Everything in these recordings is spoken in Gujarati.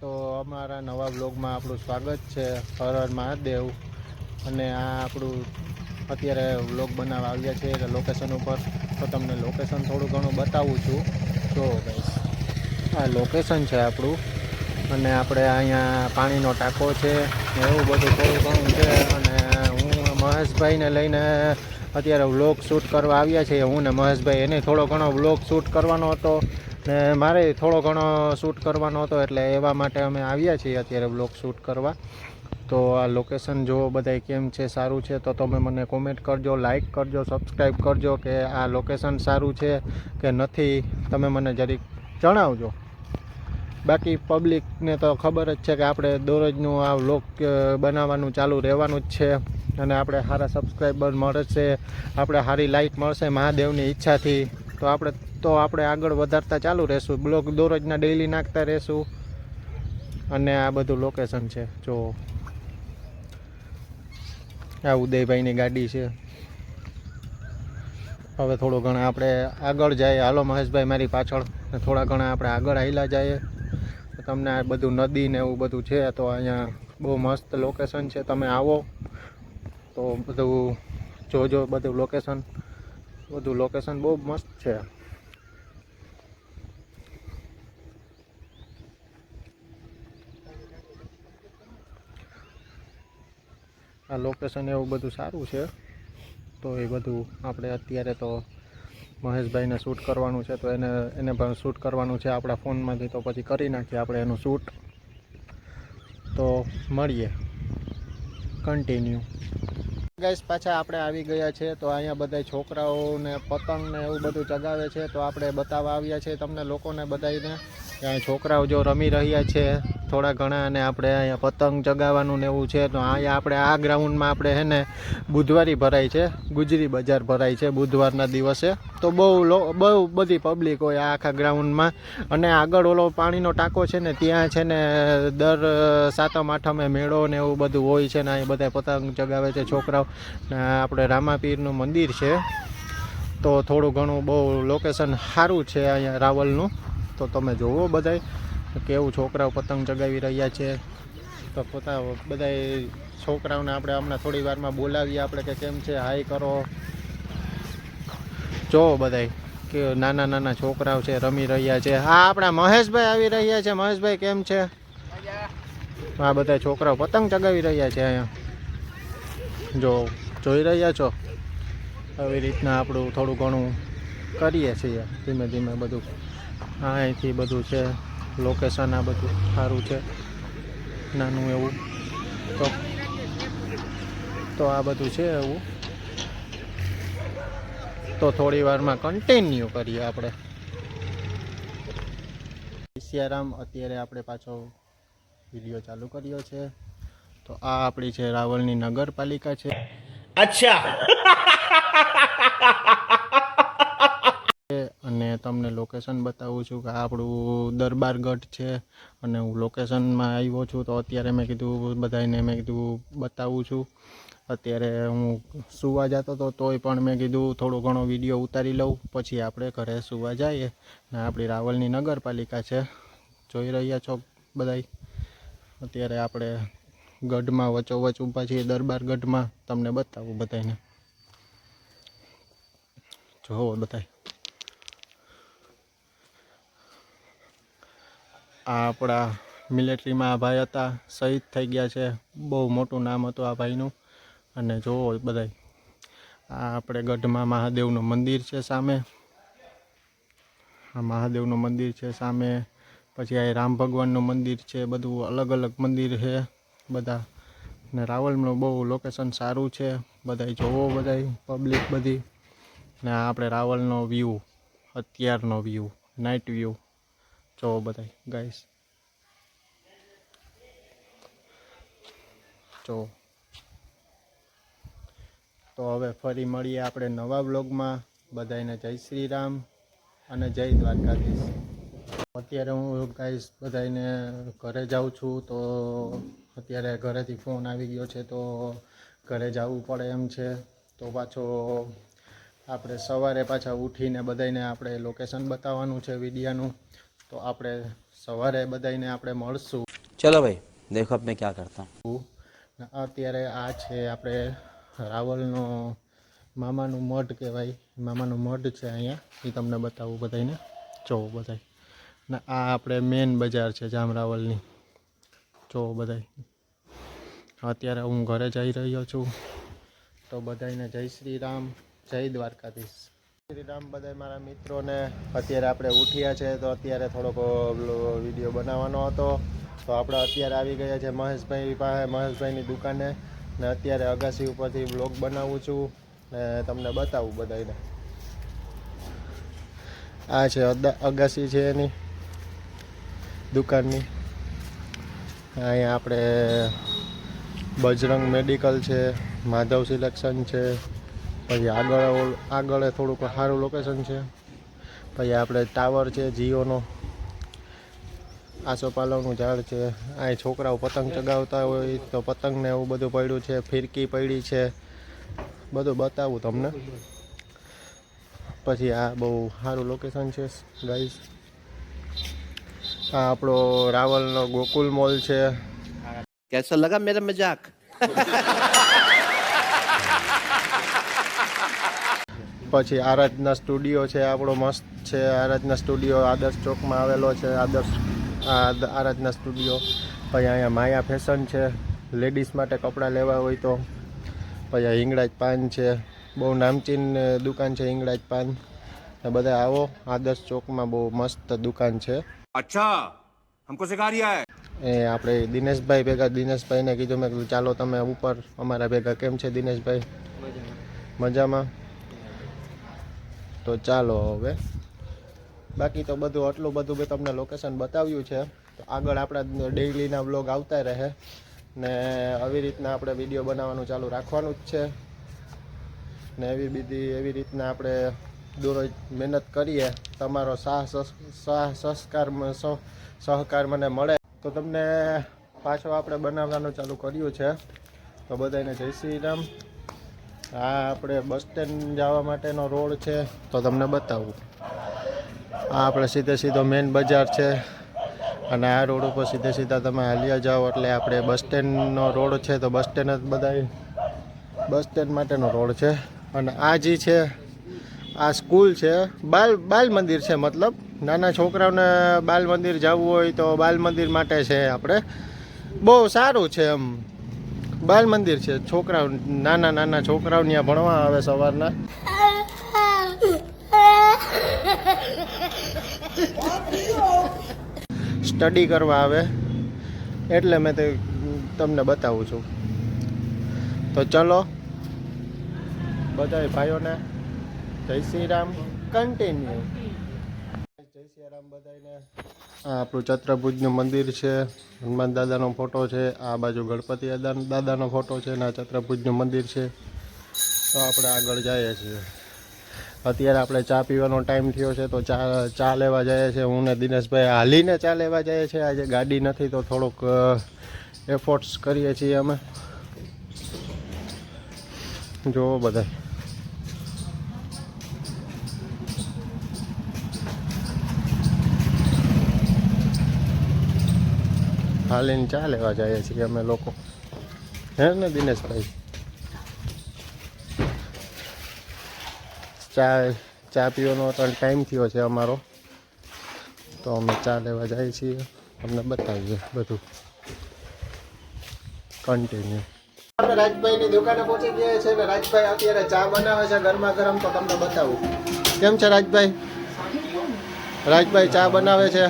તો અમારા નવા બ્લોગમાં આપણું સ્વાગત છે. હર હર મહાદેવ. અને આ આપણું અત્યારે વ્લોગ બનાવવા આવ્યા છે લોકેશન ઉપર. તો તમને લોકેશન થોડું ઘણું બતાવું છું. જો ગાઈસ, આ લોકેશન છે આપણું. અને આપણે અહીંયા પાણીનો ટાંકો છે, એવું બધું થોડું ઘણું છે. અને હું મહેશભાઈને લઈને અત્યારે વ્લોગ શૂટ કરવા આવ્યા છીએ. હું ને મહેશભાઈ, એને થોડો ઘણો વ્લોગ શૂટ કરવાનો હતો ને મારે થોડો ઘણો શૂટ કરવાનો હતો, એટલે એવા માટે અમે આવ્યા છીએ અત્યારે વ્લોગ શૂટ કરવા. તો આ લોકેશન જો બધાય કેમ છે, સારું છે તો તમે મને કોમેન્ટ કરજો, લાઈક કરજો, સબસ્ક્રાઈબ કરજો કે આ લોકેશન સારું છે કે નથી, તમે મને જરીક જણાવજો. બાકી પબ્લિકને તો ખબર જ છે કે આપણે દરરોજનું આ વ્લોગ બનાવવાનું ચાલુ રહેવાનું જ છે. અને આપણે સારા સબસ્ક્રાઈબર મળશે, આપણે સારી લાઈક મળશે મહાદેવની ઈચ્છાથી. તો આપણે આગળ વધારતા ચાલુ રહેશું, બ્લોગ દરરોજના ડેઈલી નાખતા રહેશું. અને આ બધું લોકેશન છે. જો આ ઉદયભાઈની ગાડી છે. હવે થોડું ઘણા આપણે આગળ જઈએ. હાલો મહેશભાઈ મારી પાછળ. થોડા ઘણા આપણે આગળ હાલ્યા જઈએ. તમને આ બધું નદી ને એવું બધું છે. તો અહીંયા બહુ મસ્ત લોકેશન છે. તમે આવો તો બધું જોજો. બધું લોકેશન બહુ મસ્ત છે. આ લોકેશન એવું બધું સારું છે. તો એ બધું આપણે અત્યારે તો મહેશભાઈને શૂટ કરવાનું છે, તો એને પણ શૂટ કરવાનું છે આપણા ફોનમાંથી. તો પછી કરી નાખીએ આપણે એનું શૂટ. તો મળીએ કન્ટિન્યુ. ગાઈસ, પાછા આપણે આવી ગયા છે. તો અહીંયા બધા છોકરાઓને પતંગ ને એવું બધું ચગાવે છે. તો આપણે બતાવવા આવ્યા છે તમને લોકોને બધાને. ત્યાં છોકરાઓ જો રમી રહ્યા છે થોડા ઘણા. અને આપણે અહીંયા પતંગ ચગાવવાનું ને એવું છે. તો અહીંયા આપણે આ ગ્રાઉન્ડમાં આપણે છે ને બુધવારી ભરાય છે, ગુજરી બજાર ભરાય છે બુધવારના દિવસે. તો બહુ બધી પબ્લિક હોય આ આખા ગ્રાઉન્ડમાં. અને આગળ ઓલો પાણીનો ટાંકો છે ને, ત્યાં છે ને દર સાતમ આઠમે મેળો ને એવું બધું હોય છે. ને અહીં બધા પતંગ ચગાવે છે છોકરાઓ. ને આપણે રામાપીરનું મંદિર છે. તો થોડું ઘણું બહુ લોકેશન સારું છે અહીંયા રાવલનું. તો તમે જોવો બધાય કેવું છોકરાઓ પતંગ ચગાવી રહ્યા છે. તો બધાય છોકરાઓને આપણે હમણાં થોડી વારમાં બોલાવીએ આપણે કે કેમ છે, હાઈ કરો. જોવો બધાય કે નાના નાના છોકરાઓ છે રમી રહ્યા છે. હા, આપણા મહેશભાઈ આવી રહ્યા છે. મહેશભાઈ કેમ છે? આ બધા છોકરાઓ પતંગ ચગાવી રહ્યા છે અહીંયા. જોઈ રહ્યા છો. આવી રીતના આપણું થોડું ઘણું કરીએ છીએ ધીમે ધીમે બધું. અહીંથી બધું છે લોકેશન. આ બધું સારું છે નાનું એવું. તો આ બધું છે એવું. તો થોડી વારમાં કન્ટિન્યુ કરીએ આપણે. સિયારામ. અત્યારે આપણે પાછો વિડીયો ચાલુ કર્યો છે. તો આ આપણી છે રાવલની નગરપાલિકા છે. અચ્છા. અને તમને લોકેશન બતાવું છું કે આપણું દરબારગઢ છે. અને હું લોકેશનમાં આવ્યો છું. તો અત્યારે મેં કીધું બધાને બતાવું છું. અત્યારે હું સુવા જતો હતો, તોય પણ મેં કીધું થોડો ઘણો વિડીયો ઉતારી લઉં, પછી આપણે ઘરે સુવા જઈએ. ને આપણી રાવલની નગરપાલિકા છે, જોઈ રહ્યા છો બધાય. અત્યારે આપણે ગઢમાં વચ્ચોવચ્ચ ઊભા છીએ, દરબારગઢમાં. તમને બતાવું બધાને. જોવો બધાય. આ આપણા મિલિટરીમાં આ ભાઈ હતા, શહીદ થઈ ગયા છે. બહુ મોટું નામ હતું આ ભાઈનું. અને જોવો બધાય, આ આપણે ગઢમાં મહાદેવનું મંદિર છે સામે. આ મહાદેવનું મંદિર છે સામે. પછી આ રામ ભગવાનનું મંદિર છે. બધું અલગ અલગ મંદિર છે બધા. ને રાવલનું બહુ લોકેશન સારું છે. બધાય જોવો બધાય પબ્લિક બધી. ને આપણે રાવલનો વ્યૂ, અત્યારનો વ્યૂ, નાઇટ વ્યૂ જોવો બધાય ગાઈસ. જો તો હવે ફરી મળીએ આપણે નવા બ્લોગમાં. બધાને જય શ્રી રામ અને જય દ્વારકાધીશ. અત્યારે હું ગાઈસ બધાને ઘરે જાઉં છું. તો અત્યારે ઘરેથી ફોન આવી ગયો છે, તો ઘરે જવું પડે એમ છે. તો પાછો આપણે સવારે પાછા ઉઠીને બધાને આપણે લોકેશન બતાવવાનું છે વિડીયાનું. તો આપણે સવારે બધાને આપણે મળશું. चलो भाई देखो अब मैं क्या करता हूँ. અત્યારે આ છે આપણે રાવલનો મામાનું મઢ કહેવાય, મામાનું મઢ છે અહીંયા, એ તમને બતાવું બધાને. જોવો બધાય ને આ આપણે મેન બજાર છે જામ રાવલની. જોવો બધાય. અત્યારે હું ઘરે જઈ રહ્યો છું, તો બધાને જય શ્રી રામ, જય દ્વારકાધીશ. શ્રી રામ બધા મારા મિત્રોને. અત્યારે આપણે ઉઠ્યા છે તો અત્યારે થોડોક વિડીયો બનાવવાનો હતો, તો આપણે અત્યારે આવી ગયા છે મહેશભાઈ પાસે, મહેશભાઈની દુકાને, ને અત્યારે અગાસી ઉપરથી વ્લોગ બનાવું છું ને તમને બતાવું બધાને. આ છે અગાસી છે એની દુકાનની. અહીંયા આપણે બજરંગ મેડિકલ છે, માધવ સિલેક્શન છે, પછી આગળ થોડુંક સારું લોકેશન છે. પછી આપણે ટાવર છે જીઓનો, આસોપાલવનું ઝાડ છે. આ છોકરાઓ પતંગ ચગાવતા હોય તો પતંગને એવું બધું પડ્યું છે, ફિરકી પડી છે, બધું બતાવું તમને. પછી આ બહુ સારું લોકેશન છે ગાઈસ. આ આપણો રાવલનો ગોકુલ મોલ છે. कैसा लगा मेरा मजाक? પછી આરાધના સ્ટુડિયો છે આપણો, મસ્ત છે આરાધના સ્ટુડિયો, આદર્શ ચોકમાં આવેલો છે. આરાધના સ્ટુડિયો. પછી અહીંયા માયા ફેશન છે, લેડીઝ માટે કપડાં લેવા હોય તો. પછી હિંગળાજ પાન છે, બહુ નામચીન દુકાન છે હિંગળાજ પાન. બધા આવો, આદર્શ ચોકમાં બહુ મસ્ત દુકાન છે. અચ્છા, હમકો સિખા રહ્યા હૈ. એ આપણે દિનેશભાઈ ભેગા, દિનેશભાઈને કીધું મેં કીધું ચાલો તમે ઉપર અમારા ભેગા. કેમ છે દિનેશભાઈ? મજામાં? તો ચાલો હવે. બાકી તો બધું આટલું બધું મેં તમને લોકેશન બતાવ્યું છે. તો આગળ આપણા ડેઇલીના વ્લોગ આવતા રહે ને આવી રીતના આપણે વિડીયો બનાવવાનું ચાલુ રાખવાનું જ છે. ને એવી રીતના આપણે દરરોજ મહેનત કરીએ. તમારો સહકાર મને મળે તો તમને પાછો આપણે બનાવવાનું ચાલુ કર્યું છે. તો બધાને જય શ્રી રામ. આ આપણે બસ સ્ટેન્ડ જવા માટેનો રોડ છે, તો તમને બતાવું. આ આપણે સીધો મેન બજાર છે, અને આ રોડ ઉપર સીધા તમે હાલ્યા જાઓ એટલે આપણે બસ સ્ટેન્ડનો રોડ છે. તો બસ સ્ટેન્ડ માટેનો રોડ છે. અને આ જે છે આ સ્કૂલ છે, બાલ મંદિર છે. મતલબ નાના છોકરાઓને બાલ મંદિર જવું હોય તો બાલ મંદિર માટે છે. આપણે બહુ સારું છે એમ, બાલ મંદિર છે. છોકરાઓ નાના છોકરાઓ ત્યાં ભણવા આવે સવારના. સ્ટડી કરવા આવે એટલે મેં તે તમને બતાવું છું. તો ચલો બધા ભાઈઓને જય શ્રી રામ. કન્ટિન્યુ. જય શ્રી રામ બધાને. આ આપણું છત્રભુજનું મંદિર છે, હનુમાન દાદાનો ફોટો છે. આ બાજુ ગણપતિ દાદાનો ફોટો છે ને આ છત્રભુજનું મંદિર છે. તો આપણે આગળ જઈએ છીએ. અત્યારે આપણે ચા પીવાનો ટાઈમ થયો છે, તો ચા લેવા જઈએ છીએ. હું ને દિનેશભાઈ હાલીને ચા લેવા જઈએ છીએ. આજે ગાડી નથી તો થોડુંક એફોર્ટ્સ કરીએ છીએ અમે. જોવો બધા. હાલીને ચા લેવા જઈએ છીએ અમે લોકો, હે ને દિનેશભાઈ? ચા પીવાનો ટાઈમ થયો છે અમારો, તો અમે ચા લેવા જઈએ છીએ. તમને બતાવીએ બધું કન્ટિન્યુ. આપણે રાજભાઈની દુકાને પહોંચી ગયા છે ને રાજભાઈ અત્યારે ચા બનાવે છે ગરમા ગરમ. તો તમને બતાવું કેમ છે રાજભાઈ. રાજભાઈ ચા બનાવે છે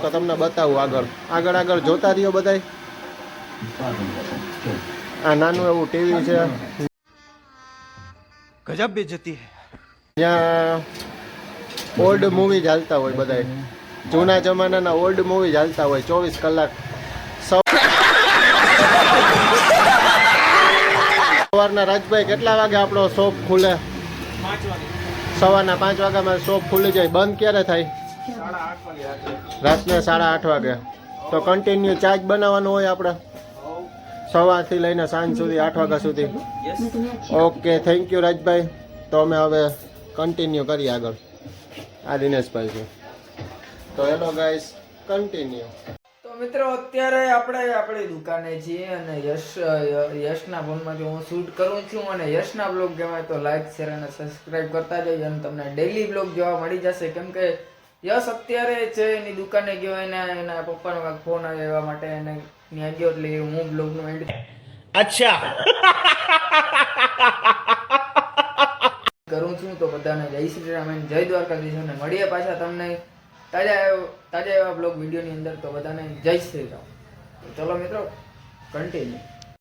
તો તમને બતાવું. આગળ જોતા રહ્યો બધાય. આ નાનું એવું ટીવી છે, ગજબ બેઇજ્જતી હે. ત્યાં ઓલ્ડ મૂવી ચાલતા હોય બધાય. જૂના જમાનાના ઓલ્ડ મૂવી ચાલતા હોય 24 કલાક. સવારના રાજભાઈ કેટલા વાગે આપણો શોપ ખુલે? 5 વાગે. સવારના 5 વાગ્યામાં શોપ ખુલી જાય. બંધ ક્યારે થાય? રાતના 8:30 વાગે. તો કન્ટિન્યુ ચાર્જ બનાવવાનું હોય આપણે સવારથી લઈને સાંજ સુધી 8 વાગ્યા સુધી. Okay, thank you Rajbhai. તો અમે હવે કન્ટિન્યુ કરીએ આગળ. આ દિનેશભાઈ છે. તો હેલો ગાઈસ, કન્ટિન્યુ. તો મિત્રો અત્યારે આપણે આપણી દુકાને છીએ અને યશના ફોનમાંથી હું શૂટ કરું છું અને યશના બ્લોગ ગમે તો લાઈક શેર અને સબસ્ક્રાઇબ કરતા જજો અને તમને ડેઈલી બ્લોગ જોવા મળી જશે. કેમ કે યશ અત્યારે છે એની દુકાને ગયો, એના પપ્પાનો કાંઈક ફોન આવ્યો એવા માટે એને ત્યાં ગયો એટલે હું બ્લોગનું એન્ડ કરું છું. તો બધાને જય શ્રી રામ અને જય દ્વારકાધીશ અને મળીએ પાછા તમને તાજા એવા બ્લોગ વિડીયોની અંદર. તો બધાને જય શ્રી રામ. ચલો મિત્રો કન્ટિન્યુ.